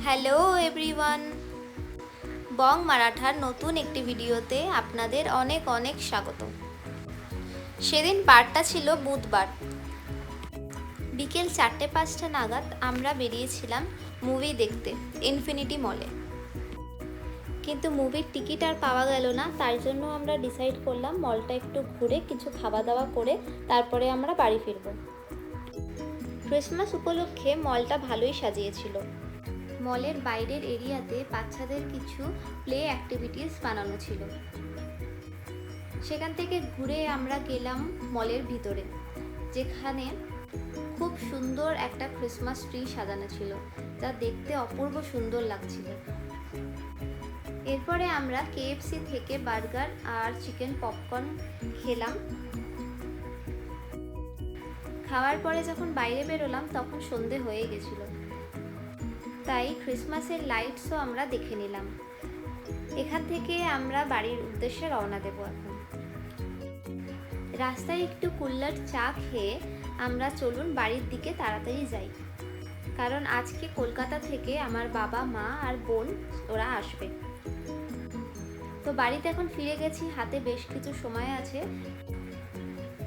Hello everyone, বং মারাঠার নতুন একটি ভিডিওতে আপনাদের অনেক অনেক স্বাগত। সেদিন বারটা ছিল বুধবার, বিকেল 4:05 নাগাদ আমরা বেরিয়েছিলাম মুভি দেখতে ইনফিনিটি মলে। কিন্তু মুভির টিকিট আর পাওয়া গেল না, তাই জন্য আমরা ডিসাইড করলাম মলটা একটু ঘুরে কিছু খাওয়া দাওয়া করে তারপরে আমরা বাড়ি ফিরব। ক্রিসমাস উপলক্ষে মলটা ভালোই সাজিয়েছিল। মলের বাইরের এরিয়াতে বাচ্চাদের কিছু প্লে অ্যাক্টিভিটিস বানানো ছিল। সেখান থেকে ঘুরে আমরা গেলাম মলের ভিতরে, যেখানে খুব সুন্দর একটা ক্রিসমাস ট্রি সাজানো ছিল, যা দেখতে অপূর্ব সুন্দর লাগছিল। এরপরে আমরা KFC থেকে বার্গার আর চিকেন পপকর্ন খেলাম। খাওয়ার পরে যখন বাইরে বেরোলাম তখন সন্ধে হয়ে গেছিল, তাই ক্রিসমাসের লাইটসও আমরা দেখে নিলাম। এখান থেকে আমরা বাড়ির উদ্দেশ্যে রওনা দেব। এখন রাস্তায় একটু কুল্লার চা খেয়ে আমরা চলুন বাড়ির দিকে তাড়াতাড়ি যাই, কারণ আজকে কলকাতা থেকে আমার বাবা, মা আর বোন ওরা আসবে। তো বাড়িতে এখন ফিরে গেছি, হাতে বেশ কিছু সময় আছে,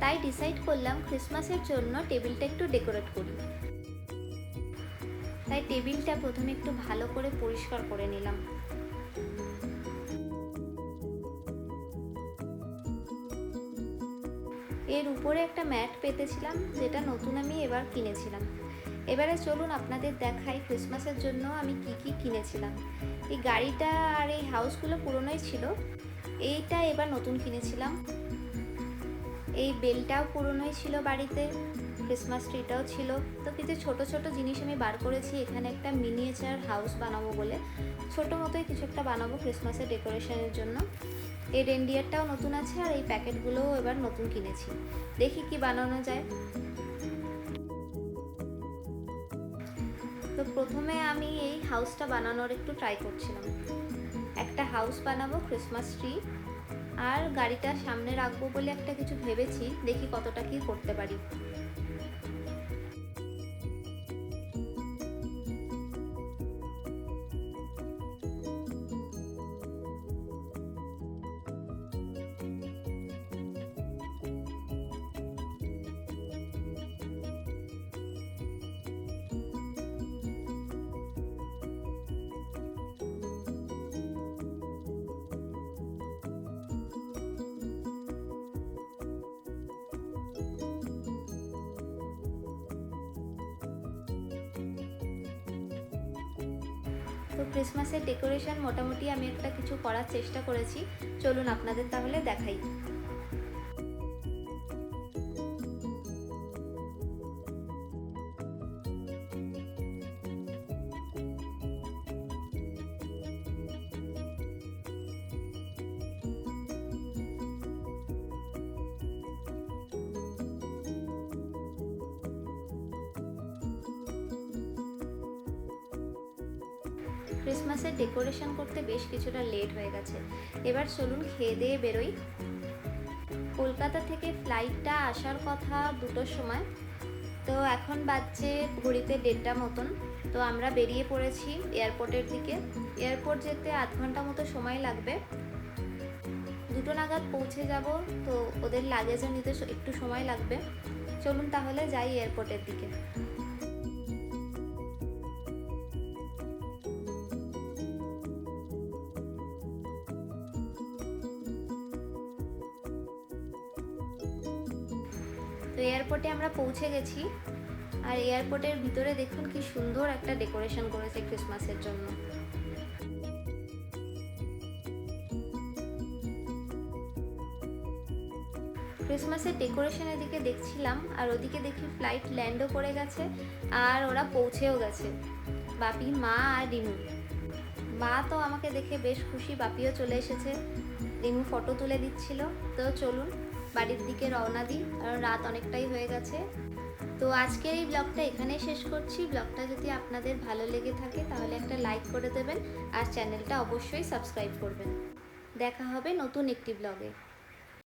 তাই ডিসাইড করলাম ক্রিসমাসের জন্য টেবিলটা একটু ডেকোরেট করি। তাই টেবিলটা প্রথমে একটু ভালো করে পরিষ্কার করে নিলাম। এর উপরে একটা ম্যাট পেতেছিলাম, যেটা নতুন আমি এবার কিনেছিলাম। এবারে চলুন আপনাদের দেখাই ক্রিসমাসের জন্য আমি কি কি কিনেছিলাম। এই গাড়িটা আর এই হাউসগুলো পুরনোই ছিল, এইটা এবার নতুন কিনেছিলাম। এই বেলটাও পুরনোই ছিল বাড়িতে, ক্রিসমাস ট্রিটাও ছিল। তো কিছু ছোট ছোট জিনিস আমি বার করেছি। এখানে একটা মিনিয়েচার হাউস বানাবো বলে ছোট মতোই কিছু একটা বানাবো ক্রিসমাসের ডেকোরেশনের জন্য। এই রেনডিয়ারটাও নতুন আছে, আর এই প্যাকেটগুলোও এবার নতুন কিনেছি। দেখি কি বানানো যায়। তো প্রথমে আমি এই হাউসটা বানানোর একটু ট্রাই করছিলাম। একটা হাউস বানাবো ক্রিসমাস ট্রি, আর গাড়িটা সামনে রাখবো বলে একটা কিছু ভেবেছি, দেখি কতটা কি করতে পারি। তো ক্রিসমাসের ডেকোরেশন মোটামুটি আমি একটা কিছু করার চেষ্টা করেছি, চলুন আপনাদের তাহলে দেখাই। ক্রিসমাসের ডেকোরেশন করতে বেশ কিছুটা লেট হয়ে গেছে, এবার চলুন খেয়ে দিয়ে বেরোই। কলকাতা থেকে ফ্লাইটটা আসার কথা 2টোর সময়, তো এখন বাজছে ঘড়িতে 1:30 মতন। তো আমরা বেরিয়ে পড়েছি এয়ারপোর্টের দিকে। এয়ারপোর্ট যেতে 8 ঘন্টা মতো সময় লাগবে। 2টো নাগাদ পৌঁছে যাব, তো ওদের লাগেজও নিতে একটু সময় লাগবে। চলুন তাহলে যাই এয়ারপোর্টের দিকে। তো এয়ারপোর্টে আমরা পৌঁছে গেছি, আর এয়ারপোর্টের ভিতরে দেখুন কি সুন্দর একটা ডেকোরেশন করেছে ক্রিসমাসের জন্য। ক্রিসমাসের ডেকোরেশনের দিকে দেখছিলাম, আর ওদিকে দেখি ফ্লাইট ল্যান্ডও করে গেছে, আর ওরা পৌঁছেও গেছে, বাপি, মা আর রিমু। মা তো আমাকে দেখে বেশ খুশি, বাপিও চলে এসেছে, রিমু ফটো তুলে দিচ্ছিল। তো চলুন বাড়ির দিকে রওনা দিই, কারণ রাত অনেকটাই হয়ে গেছে। তো আজকের এই ব্লগটা এখানেই শেষ করছি। ব্লগটা যদি আপনাদের ভালো লেগে থাকে তাহলে একটা লাইক করে দেবেন, আর চ্যানেলটা অবশ্যই সাবস্ক্রাইব করবেন। দেখা হবে নতুন একটি ব্লগে।